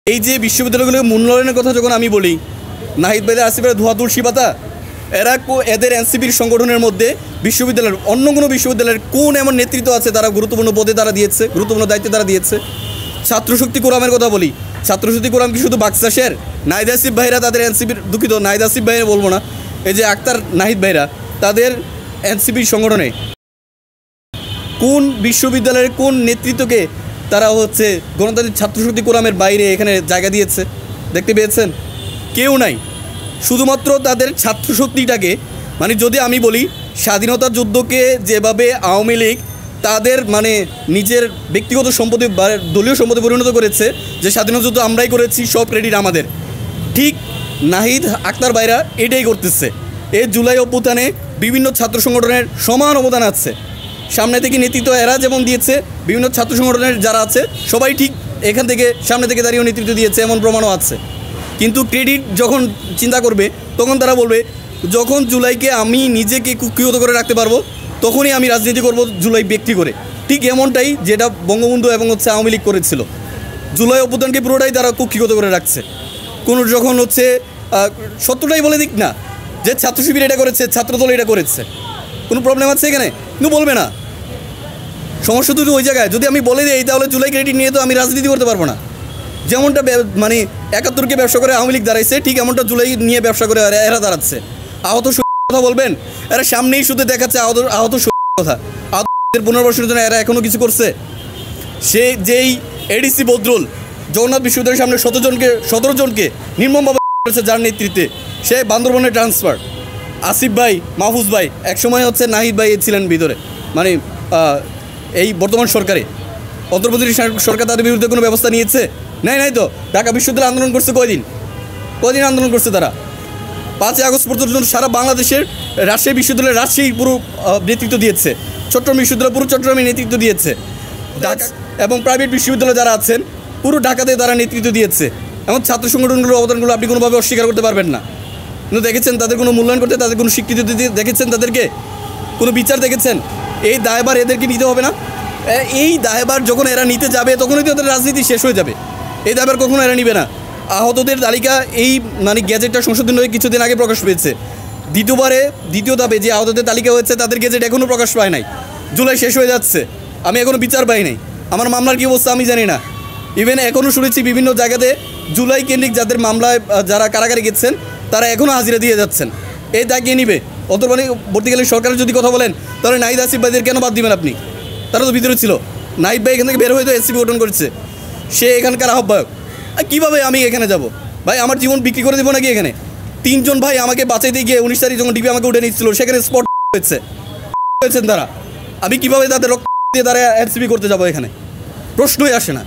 এই যে বিশ্ববিদ্যালয়গুলোর মূল্যায়নের কথা যখন আমি বলি, নাহিদ ভাইদের আসিফের ধোয়া তুলসী পাতা, এদের এনসিপির সংগঠনের মধ্যে বিশ্ববিদ্যালয়ের অন্য কোনো বিশ্ববিদ্যালয়ের কোন এমন নেতৃত্ব আছে তারা গুরুত্বপূর্ণ পদে তারা দিয়েছে, গুরুত্বপূর্ণ দায়িত্বে তারা দিয়েছে। ছাত্রশক্তি কোরামের কথা বলি, ছাত্রশক্তি কোরাম কি শুধু বাক্সাসের? নাহিদ আসিফ ভাইরা তাদের এনসিপির, দুঃখিত নাহিদ আসিফ ভাইয়ের বলবো না, এই যে আক্তার নাহিদ ভাইরা তাদের এনসিপির সংগঠনে কোন বিশ্ববিদ্যালয়ের কোন নেতৃত্বকে তারা গণতান্ত্রিক ছাত্রশক্তি কোরামের বাইরে এখানে জায়গা দিয়েছে? দেখতে পেয়েছেন? কেউ নাই। শুধুমাত্র তাদের ছাত্রশক্তিটাকে, মানে যদি আমি বলি স্বাধীনতা যুদ্ধকে যেভাবে আওয়ামী লীগ তাদের নিজের ব্যক্তিগত সম্পত্তি দলীয় সম্পত্তি পরিণত করেছে, যে স্বাধীনতা যুদ্ধ আমরাই করেছি, সব ক্রেডিট আমাদের, ঠিক নাহিদ আক্তার ভাইরা এটাই করতেছে। এই জুলাই অভ্যুত্থানে বিভিন্ন ছাত্র সংগঠনের সমান অবদান আছে। সামনে থেকে নেতৃত্ব এরা যেমন দিয়েছে, বিভিন্ন ছাত্র সংগঠনের যারা আছে সবাই ঠিক এখান থেকে সামনে থেকে দাঁড়িয়েও নেতৃত্ব দিয়েছে, এমন প্রমাণও আছে। কিন্তু ক্রেডিট যখন চিন্তা করবে তখন তারা বলবে, যখন জুলাইকে আমি নিজেকে কুক্ষিগত করে রাখতে পারবো তখনই আমি রাজনীতি করব জুলাই ব্যক্তি করে। ঠিক এমনটাই যেটা বঙ্গবন্ধু এবং আওয়ামী লীগ করেছিল। জুলাই অভ্যুত্থানকে পুরোটাই তারা কুক্ষিগত করে রাখছে। কোনো যখন সত্যটাই বলে দিক না যে ছাত্র শিবির এটা করেছে, ছাত্রদল এটা করেছে, কোনো প্রবলেম আছে এখানে? কিন্তু বলবে না। সমস্যা তো ওই জায়গায়, যদি আমি বলে দিই তাহলে জুলাই ক্রেডিট নিয়ে তো আমি রাজনীতি করতে পারবো না। যেমনটা ৭১কে ব্যবসা করে আওয়ামী লীগ দাঁড়াইছে, ঠিক এমনটা জুলাই নিয়ে ব্যবসা করে এরা দাঁড়াচ্ছে। আহত কথা বলবেন, এরা সামনেই শুধু দেখাচ্ছে আহত কথা। আহতদের পুনর্বাসনের জন্য এরা এখনও কিছু করছে? সে যেই এডিসি বদরুল জগন্নাথ বিশ্ববিদ্যালয়ের সামনে ১৭ জনকে নির্মমভাবে করেছে, যার নেতৃত্বে সে বান্দরবনে ট্রান্সফার। আসিফ ভাই, মাহফুজ ভাই, একসময় নাহিদ ভাই ছিলেন ভিতরে, এই বর্তমান সরকারে। অন্তর্বর্তী সরকার তাদের বিরুদ্ধে কোনো ব্যবস্থা নিয়েছে? নাই তো। ঢাকা বিশ্ববিদ্যালয় আন্দোলন করছে কয়দিন আন্দোলন করছে তারা? ৫ই আগস্ট পর্যন্ত সারা বাংলাদেশের রাজশাহী বিশ্ববিদ্যালয়ের রাজশাহী পুরো নেতৃত্ব দিয়েছে, চট্টগ্রাম বিশ্ববিদ্যালয় পুরো চট্টগ্রামে নেতৃত্ব দিয়েছে, ঢাকা এবং প্রাইভেট বিশ্ববিদ্যালয় যারা আছেন পুরো ঢাকাতে তারা নেতৃত্ব দিয়েছে। এমন ছাত্র সংগঠনগুলোর অবদানগুলো আপনি কোনোভাবে অস্বীকার করতে পারবেন না। কিন্তু দেখেছেন তাদের কোনো মূল্যায়ন করতে, তাদের কোনো স্বীকৃতি দিতে দেখেছেন, তাদেরকে কোনো বিচার দেখেছেন? এই দায়ভার এদেরকে নিতে হবে না? এই দায়ভার যখন এরা নিতে যাবে তখনই তো তাদের রাজনীতি শেষ হয়ে যাবে। এই দায়ভার কখনো এরা নিবে না। আহতদের তালিকা এই গ্যাজেটটা সংশোধন হয়ে কিছুদিন আগে প্রকাশ পেয়েছে। দ্বিতীয় ধাপে যে আহতদের তালিকা হয়েছে তাদের গ্যাজেট এখনও প্রকাশ পায় নাই। জুলাই শেষ হয়ে যাচ্ছে, আমি এখনও বিচার পাই নাই। আমার মামলার কী অবস্থা আমি জানি না। ইভেন এখনও শুনেছি বিভিন্ন জায়গাতে জুলাই কেন্দ্রিক যাদের মামলায় যারা কারাগারে গেছেন তারা এখনও হাজিরা দিয়ে যাচ্ছেন। এই দায় কে নিবে? অন্তর্বর্তীকালীন সরকারের যদি কথা বলেন তাহলে নাহিদ আসিফ ভাইদের কেন বাদ দিবেন আপনি? তারা তো ভিতরে ছিল। নাহিদ ভাই এখান থেকে বের হয়ে তো এনসিপি গঠন করেছে, সে এখানকার আহ্বায়ক। কীভাবে আমি এখানে যাব? ভাই আমার জীবন বিক্রি করে দেবো নাকি? এখানে ৩ জন ভাই আমাকে বাঁচাইতে গিয়ে ১৯ তারিখ যখন ডিবি আমাকে উঠে নিচ্ছিল সেখানে স্পট হয়েছেন তারা। আমি কীভাবে তাদের রক্ত দিয়ে তারা এনসিপি করতে যাবো? এখানে প্রশ্নই আসে না।